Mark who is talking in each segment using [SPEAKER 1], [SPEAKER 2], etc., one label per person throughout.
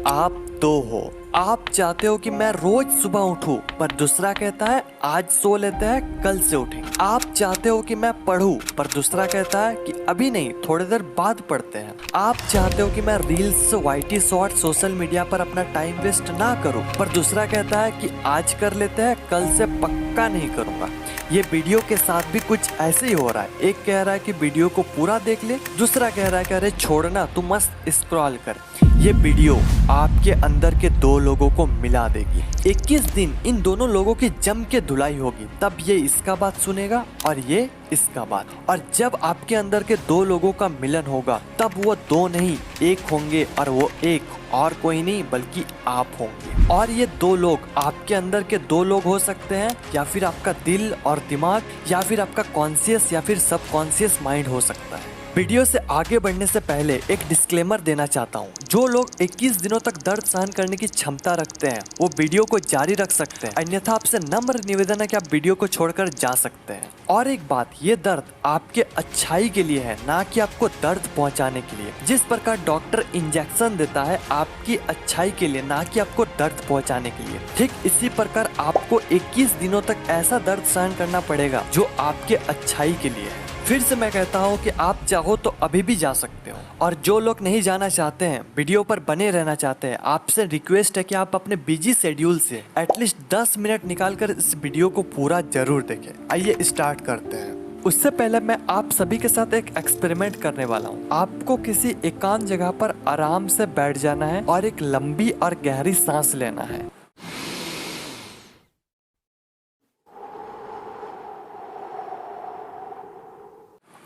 [SPEAKER 1] आप दो हो। आप चाहते हो कि मैं रोज सुबह उठूं, पर दूसरा कहता है आज सो लेते हैं कल से उठेंगे। आप चाहते हो कि मैं पढूं, पर दूसरा कहता है कि अभी नहीं थोड़ी देर बाद पढ़ते हैं। आप चाहते हो कि मैं reels, YT short, social media पर अपना टाइम वेस्ट ना करूं, पर दूसरा कहता है कि आज कर लेते हैं कल से पक्का नहीं करूंगा। ये वीडियो के साथ भी कुछ ऐसे ही हो रहा है। एक कह रहा है कि वीडियो को पूरा देख ले, दूसरा कह रहा है कि अरे छोड़ना तू मस्त स्क्रॉल कर। ये वीडियो आपके अंदर के दो लोगों को मिला देगी। 21 दिन इन दोनों लोगों की जम के धुलाई होगी, तब ये इसका बात सुनेगा और ये इसका बात। और जब आपके अंदर के दो लोगों का मिलन होगा, तब वो दो नहीं एक होंगे, और वो एक और कोई नहीं बल्कि आप होंगे। और ये दो लोग आपके अंदर के दो लोग हो सकते हैं, या फिर आपका दिल और दिमाग, या फिर आपका कॉन्शियस या फिर सबकॉन्शियस माइंड हो सकता है। वीडियो से आगे बढ़ने से पहले एक डिस्क्लेमर देना चाहता हूँ। जो लोग 21 दिनों तक दर्द सहन करने की क्षमता रखते हैं, वो वीडियो को जारी रख सकते हैं, अन्यथा आपसे नम्र निवेदन है कि आप वीडियो को छोड़कर जा सकते हैं। और एक बात, ये दर्द आपके अच्छाई के लिए है, ना कि आपको दर्द पहुंचाने के लिए। जिस प्रकार डॉक्टर इंजेक्शन देता है आपकी अच्छाई के लिए, ना कि आपको दर्द पहुंचाने के लिए, ठीक इसी प्रकार आपको 21 दिनों तक ऐसा दर्द सहन करना पड़ेगा जो आपके अच्छाई के लिए है। फिर से मैं कहता हूँ कि आप चाहो तो अभी भी जा सकते हो। और जो लोग नहीं जाना चाहते हैं, वीडियो पर बने रहना चाहते हैं, आपसे रिक्वेस्ट है कि आप अपने बिजी शेड्यूल से एटलीस्ट 10 मिनट निकालकर इस वीडियो को पूरा जरूर देखें। आइए स्टार्ट करते हैं। उससे पहले मैं आप सभी के साथ एक एक्सपेरिमेंट करने वाला हूँ। आपको किसी एकांत जगह पर आराम से बैठ जाना है और एक लंबी और गहरी सांस लेना है।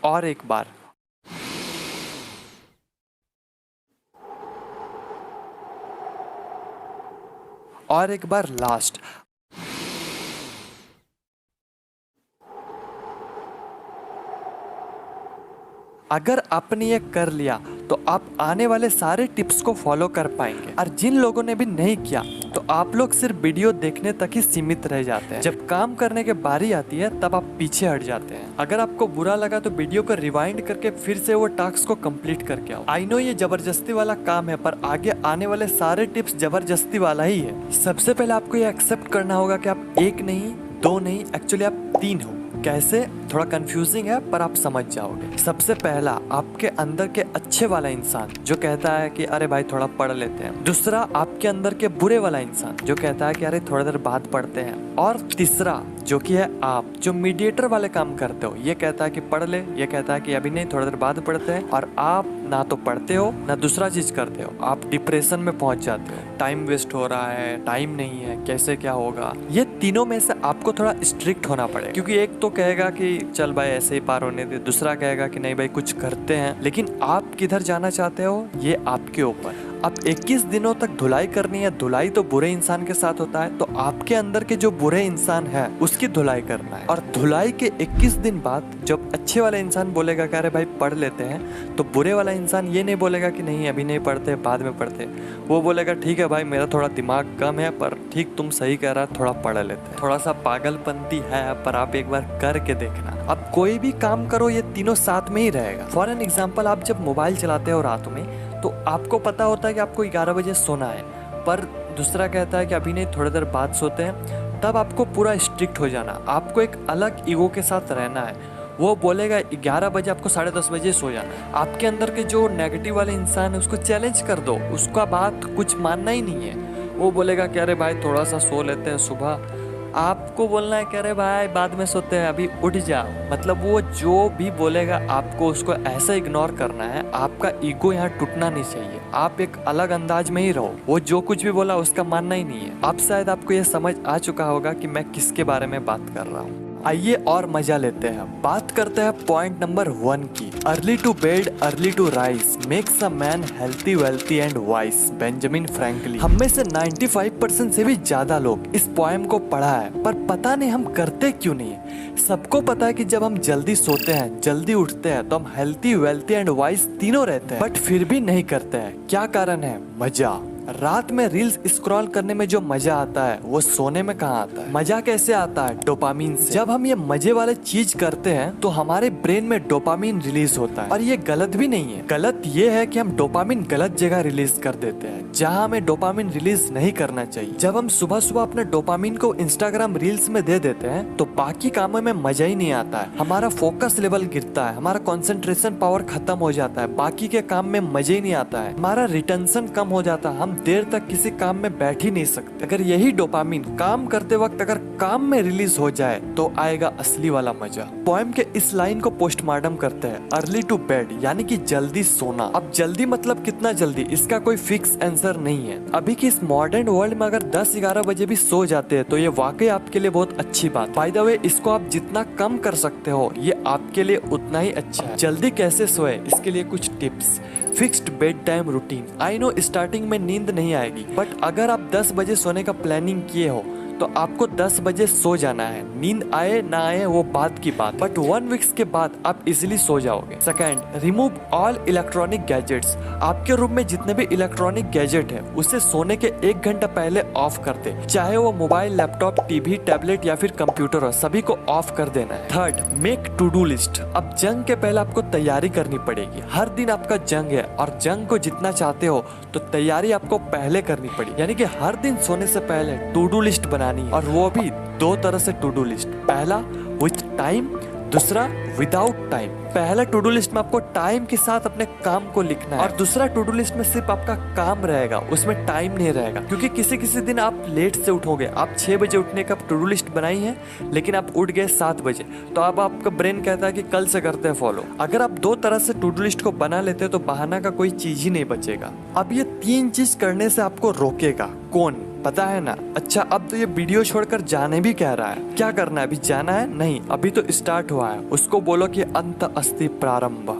[SPEAKER 1] और एक बार। और एक बार लास्ट। अगर आपने ये कर लिया तो आप आने वाले सारे टिप्स को फॉलो कर पाएंगे। और जिन लोगों ने भी नहीं किया तो आप लोग सिर्फ वीडियो देखने तक ही सीमित रह जाते हैं। जब काम करने की बारी आती है तब आप पीछे हट जाते हैं। अगर आपको बुरा लगा तो वीडियो को रिवाइंड करके फिर से वो टास्क को कंप्लीट करके आओ। आई नो ये जबरदस्ती वाला काम है, पर आगे आने वाले सारे टिप्स जबरदस्ती वाला ही है। सबसे पहले आपको ये एक्सेप्ट करना होगा कि आप एक नहीं, दो नहीं, एक्चुअली आप 3 हो। कैसे? थोड़ा कंफ्यूजिंग है पर आप समझ जाओगे। सबसे पहला, आपके अंदर के अच्छे वाला इंसान जो कहता है कि अरे भाई थोड़ा पढ़ लेते हैं। दूसरा, आपके अंदर के बुरे वाला इंसान जो कहता है कि अरे थोड़ी देर बाद पढ़ते हैं। और तीसरा जो कि है आप, जो मीडिएटर वाले काम करते हो। ये कहता है कि पढ़ ले, ये कहता है कि अभी नहीं थोड़ी देर बाद पढ़ते हैं। और आप ना तो पढ़ते हो ना दूसरा चीज करते हो, आप डिप्रेशन में पहुंच जाते हो। टाइम वेस्ट हो रहा है, टाइम नहीं है, कैसे क्या होगा। ये तीनों में से आपको थोड़ा स्ट्रिक्ट होना पड़ेगा, क्योंकि एक तो कहेगा कि चल भाई ऐसे ही पार होने दे, दूसरा कहेगा कि नहीं भाई कुछ करते हैं। लेकिन आप किधर जाना चाहते हो ये आपके ऊपर। अब 21 दिनों तक धुलाई करनी है। धुलाई तो बुरे इंसान के साथ होता है, तो आपके अंदर के जो बुरे इंसान है उसकी धुलाई करना है। और धुलाई के 21 दिन बाद जब अच्छे वाला इंसान बोलेगा कि अरे भाई पढ़ लेते हैं, तो बुरे वाला इंसान ये नहीं बोलेगा कि नहीं अभी नहीं पढ़ते, बाद में पढ़ते। वो बोलेगा ठीक है भाई मेरा थोड़ा दिमाग कम है, पर ठीक तुम सही कह रहा, थोड़ा पढ़ लेते हैं। थोड़ा सा पागलपंती है, पर आप एक बार करके देखना। अब कोई भी काम करो ये तीनों साथ में ही रहेगा। फॉर एन एग्जाम्पल, आप जब मोबाइल चलाते हो रात में, तो आपको पता होता है कि आपको 11 बजे सोना है, पर दूसरा कहता है कि अभी नहीं थोड़ी देर बाद सोते हैं। तब आपको पूरा स्ट्रिक्ट हो जाना। आपको एक अलग ईगो के साथ रहना है। वो बोलेगा 11 बजे, आपको 10:30 बजे सो जाना। आपके अंदर के जो नेगेटिव वाले इंसान है उसको चैलेंज कर दो, उसका बात कुछ मानना ही नहीं है। वो बोलेगा कि अरे भाई थोड़ा सा सो लेते हैं सुबह। आपको बोलना है कि अरे भाई बाद में सोते हैं, अभी उठ जाओ। मतलब वो जो भी बोलेगा आपको उसको ऐसा इग्नोर करना है। आपका ईगो यहाँ टूटना नहीं चाहिए। आप एक अलग अंदाज में ही रहो। वो जो कुछ भी बोला उसका मानना ही नहीं है। अब शायद आपको ये समझ आ चुका होगा कि मैं किसके बारे में बात कर रहा हूँ। आइए और मजा लेते हैं। बात करते हैं पॉइंट नंबर 1 की। Early to bed early to rise makes a man healthy wealthy and wise, Benjamin Franklin. हम में से 95% से भी ज्यादा लोग इस पोएम को पढ़ा है, पर पता नहीं हम करते क्यों नहीं है। सबको पता है कि जब हम जल्दी सोते हैं, जल्दी उठते हैं, तो हम हेल्थी वेल्थी एंड वाइस तीनों रहते हैं, बट फिर भी नहीं करते हैं। क्या कारण है? मजा। रात में रील्स स्क्रॉल करने में जो मजा आता है वो सोने में कहाँ आता है? मजा कैसे आता है? डोपामीन से। जब हम ये मजे वाले चीज करते हैं तो हमारे ब्रेन में डोपामीन रिलीज होता है। और ये गलत भी नहीं है। गलत ये है कि हम डोपामीन गलत जगह रिलीज कर देते हैं। जहाँ हमें डोपामिन रिलीज नहीं करना चाहिए। जब हम सुबह सुबह अपने डोपामिन को इंस्टाग्राम रील्स में दे देते हैं तो बाकी कामों में मजा ही नहीं आता है, हमारा फोकस लेवल गिरता है, हमारा कंसंट्रेशन पावर खत्म हो जाता है, बाकी के काम में मजा ही नहीं आता है, हमारा रिटेंशन कम हो जाता है, हम देर तक किसी काम में बैठ ही नहीं सकते। अगर यही डोपामिन काम करते वक्त अगर काम में रिलीज हो जाए तो आएगा असली वाला मजा। पोएम के इस लाइन को पोस्टमार्टम करते हैं, अर्ली टू बेड यानी कि जल्दी सोना। अब जल्दी मतलब कितना जल्दी, इसका कोई फिक्स आंसर नहीं है। अभी की इस मॉडर्न वर्ल्ड में अगर 10-11 बजे भी सो जाते हैं तो ये वाकई आपके लिए बहुत अच्छी बात। बाय द वे, इसको आप जितना कम कर सकते हो ये आपके लिए उतना ही अच्छा है। जल्दी कैसे सोए, इसके लिए कुछ tips. Fixed bed time routine. I know starting में नींद नहीं आएगी, बट अगर आप 10 बजे सोने का प्लानिंग किए हो तो आपको 10 बजे सो जाना है। नींद आए ना आए वो बात की बात, बट 1 वीक्स के बाद आप इजीली सो जाओगे। Second, remove all electronic gadgets. आपके रूम में जितने भी इलेक्ट्रॉनिक गैजेट है उसे सोने के 1 घंटा पहले ऑफ कर दे, चाहे वो मोबाइल, लैपटॉप, टीवी, टैबलेट या फिर कंप्यूटर हो, सभी को ऑफ कर देना है। Third, make to do list. अब जंग के पहले आपको तैयारी करनी पड़ेगी। हर दिन आपका जंग है और जंग को जितना चाहते हो तो तैयारी आपको पहले करनी पड़ेगी, यानी कि हर दिन सोने से पहले टू डू लिस्ट बनानी, और वो भी 2 तरह से टू डू लिस्ट। पहला विथ टाइम, दूसरा विदाउट टाइम। पहला टू डू लिस्ट में आपको टाइम के साथ अपने काम को लिखना है और दूसरा टू डू लिस्ट में सिर्फ आपका काम रहेगा, उसमें टाइम नहीं रहेगा। क्योंकि किसी किसी दिन आप लेट से उठोगे, आप 6 बजे उठने का टू डू लिस्ट बनाई है लेकिन आप उठ गए 7 बजे, तो अब आपका ब्रेन कहता है कि कल से करते हैं फॉलो। अगर आप 2 तरह से टू डू लिस्ट को बना लेते हैं तो बहाना का कोई चीज ही नहीं बचेगा। अब ये 3 चीज करने से आपको रोकेगा कौन, पता है ना? अच्छा, अब तो ये वीडियो छोड़कर जाने भी कह रहा है। क्या करना है, अभी जाना है? नहीं, अभी तो स्टार्ट हुआ है। उसको बोलो कि अंत अस्ति प्रारंभ।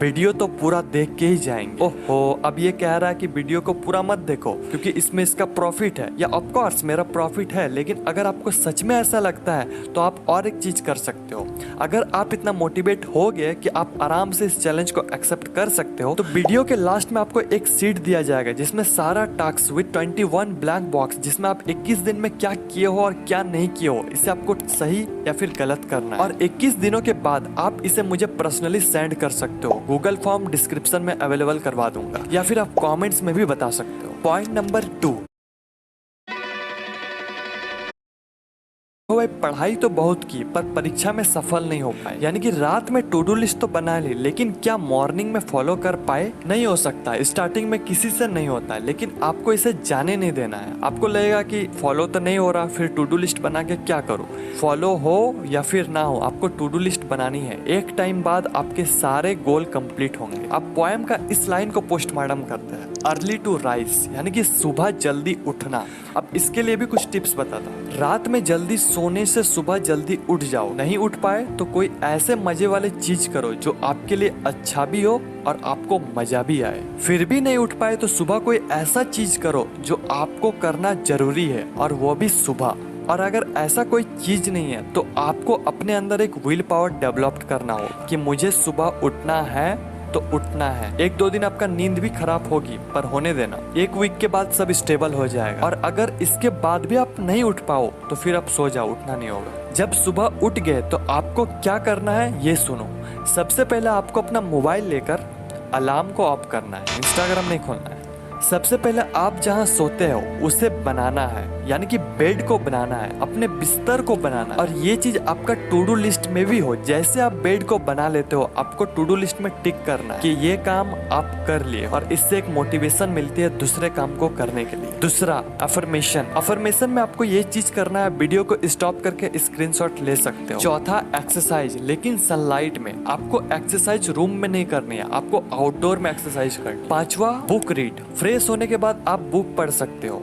[SPEAKER 1] वीडियो तो पूरा देख के ही जाएंगे। ओहो, अब ये कह रहा है कि वीडियो को पूरा मत देखो क्योंकि इसमें इसका प्रॉफिट है। या ऑफ कोर्स मेरा प्रॉफिट है, लेकिन अगर आपको सच में ऐसा लगता है तो आप और एक चीज कर सकते हो। अगर आप इतना मोटिवेट हो गए कि आप आराम से इस चैलेंज को एक्सेप्ट कर सकते हो तो वीडियो के लास्ट में आपको एक सीट दिया जाएगा जिसमें सारा टास्क विद 21 ब्लैंक बॉक्स, जिसमें आप 21 दिन में क्या किए हो और क्या नहीं किए हो, इसे आपको सही या फिर गलत करना है। और 21 दिनों के बाद आप इसे मुझे पर्सनली सेंड कर सकते हो। गूगल फॉर्म डिस्क्रिप्शन में अवेलेबल करवा दूंगा या फिर आप कमेंट्स में भी बता सकते हो। पॉइंट नंबर 2, तो भाई पढ़ाई तो बहुत की पर परीक्षा में सफल नहीं हो पाए, यानी कि रात में टू डू लिस्ट तो बना ली लेकिन क्या मॉर्निंग में फॉलो कर पाए? नहीं हो सकता। स्टार्टिंग में किसी से नहीं होता है, लेकिन आपको इसे जाने नहीं देना है। आपको लगेगा कि फॉलो तो नहीं हो रहा, फिर टू डू लिस्ट बना के क्या करूं? फॉलो हो या फिर ना हो, आपको टू डू लिस्ट बनानी है। एक टाइम बाद आपके सारे गोल कंप्लीट होंगे। अब पोएम का इस लाइन को पोस्टमार्टम करते हैं, अर्ली टू राइज यानी कि सुबह जल्दी उठना। अब इसके लिए भी कुछ टिप्स बताता हूँ। रात में जल्दी सोने से सुबह जल्दी उठ जाओ। नहीं उठ पाए तो कोई ऐसे मजे वाले चीज करो जो आपके लिए अच्छा भी हो और आपको मजा भी आए। फिर भी नहीं उठ पाए तो सुबह कोई ऐसा चीज करो जो आपको करना जरूरी है और वो भी सुबह। और अगर ऐसा कोई चीज नहीं है तो आपको अपने अंदर एक विल पावर डेवलप करना होगा कि मुझे सुबह उठना है तो उठना है। 1-2 दिन आपका नींद भी खराब होगी पर होने देना, 1 वीक के बाद सब स्टेबल हो जाएगा। और अगर इसके बाद भी आप नहीं उठ पाओ तो फिर आप सो जाओ, उठना नहीं होगा। जब सुबह उठ गए तो आपको क्या करना है ये सुनो। सबसे पहले आपको अपना मोबाइल लेकर अलार्म को ऑफ करना है, इंस्टाग्राम नहीं खोलना है। सबसे पहले आप जहाँ सोते हो उसे बनाना है, यानी कि बेड को बनाना है, अपने बिस्तर को बनाना है। और ये चीज आपका टू डू लिस्ट में भी हो। जैसे आप बेड को बना लेते हो आपको टू डू लिस्ट में टिक करना है कि ये काम आप कर लिए, और इससे एक मोटिवेशन मिलती है दूसरे काम को करने के लिए। दूसरा, अफर्मेशन। अफर्मेशन में आपको ये चीज करना है, वीडियो को स्टॉप करके स्क्रीनशॉट ले सकते हो। चौथा, एक्सरसाइज, लेकिन सनलाइट में। आपको एक्सरसाइज रूम में नहीं करनी है, आपको आउटडोर में एक्सरसाइज करनी। पांचवा, बुक रीड। फ्रेश होने के बाद आप बुक पढ़ सकते हो।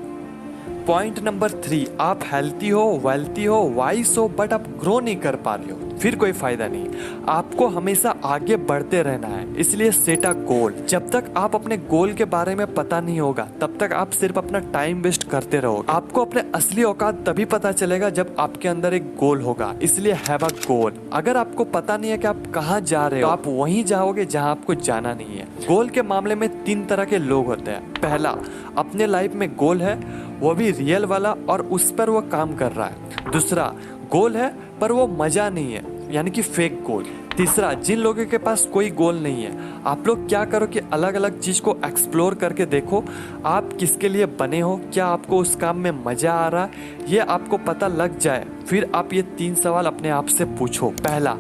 [SPEAKER 1] पॉइंट नंबर 3, आप हेल्थी हो, वेल्थी हो, वाइस हो, बट आप ग्रो नहीं कर पा रहे हो, फिर कोई फायदा नहीं। आपको हमेशा आगे बढ़ते रहना है, इसलिए सेट अ गोल। जब तक आप अपने गोल के बारे में पता नहीं होगा तब तक आप सिर्फ अपना टाइम वेस्ट करते रहोगे। आपको अपने असली औकात तभी पता चलेगा जब आपके अंदर एक गोल होगा, इसलिए हैव अ गोल। अगर आपको पता नहीं है कि आप कहाँ जा रहे हो तो आप वहीं जाओगे जहाँ आपको जाना नहीं है। गोल के मामले में 3 तरह के लोग होते हैं। पहला, अपने लाइफ में गोल है, वो भी रियल वाला, और उस पर वो काम कर रहा है। दूसरा, गोल है पर वो मजा नहीं है, यानी कि फेक गोल। तीसरा, जिन लोगों के पास कोई गोल नहीं है, आप लोग क्या करो कि अलग अलग चीज को एक्सप्लोर करके देखो आप किसके लिए बने हो, क्या आपको उस काम में मजा आ रहा है, ये आपको पता लग जाए। फिर आप ये 3 सवाल अपने आप से पूछो। पहला,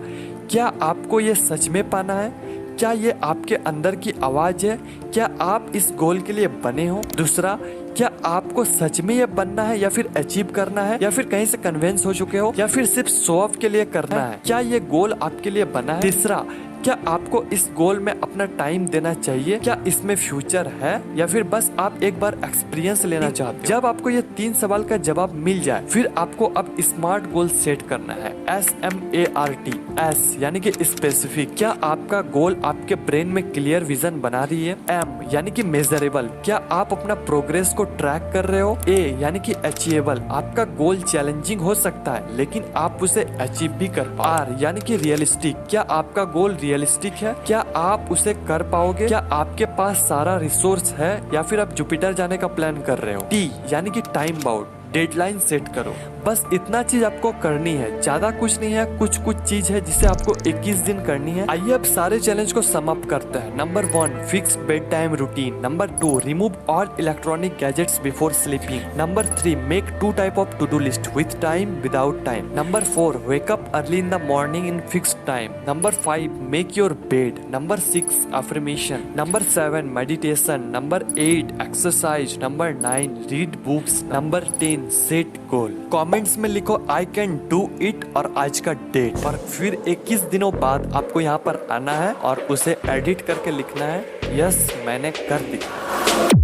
[SPEAKER 1] क्या आपको ये सच में पाना है? क्या ये आपके अंदर की आवाज है? क्या आप इस गोल के लिए बने हो? दूसरा, क्या आपको सच में ये बनना है या फिर अचीव करना है, या फिर कहीं से कन्विंस हो चुके हो, या फिर सिर्फ शो ऑफ के लिए करना है? क्या ये गोल आपके लिए बना है? तीसरा, क्या आपको इस गोल में अपना टाइम देना चाहिए? क्या इसमें फ्यूचर है, या फिर बस आप एक बार एक्सपीरियंस लेना चाहते हो? जब आपको ये 3 सवाल का जवाब मिल जाए, फिर आपको अब स्मार्ट गोल सेट करना है। SMART, S यानी कि स्पेसिफिक, क्या आपका गोल आपके ब्रेन में क्लियर विजन बना रही है? M यानी कि मेजरेबल, क्या आप अपना प्रोग्रेस को ट्रैक कर रहे हो? A यानी कि अचीवेबल, आपका गोल चैलेंजिंग हो सकता है लेकिन आप उसे अचीव भी कर पाओ। R यानी कि रियलिस्टिक, क्या आपका गोल रियलिस्टिक है? क्या आप उसे कर पाओगे? क्या आपके पास सारा रिसोर्स है, या फिर आप जुपिटर जाने का प्लान कर रहे हो? T यानी कि टाइम बाउंड, डेडलाइन सेट करो। बस इतना चीज आपको करनी है, ज्यादा कुछ नहीं है। कुछ चीज है जिसे आपको 21 दिन करनी है। आइए अब सारे चैलेंज को सम अप करते हैं। Number 1, fix bed time routine. Number 2, remove all electronic gadgets before sleeping. Number 3, make 2 type of to do list, with time, without time. Number 4, wake up early in the morning in fixed time. Number 5, make your bed. Number 6, affirmation. Number 7, meditation. Number 8, exercise. Number 9, read books. Number 10, set goal. Comments में लिखो I can do it और आज का date, और फिर 21 दिनों बाद आपको यहाँ पर आना है और उसे एडिट करके लिखना है यस मैंने कर दिया।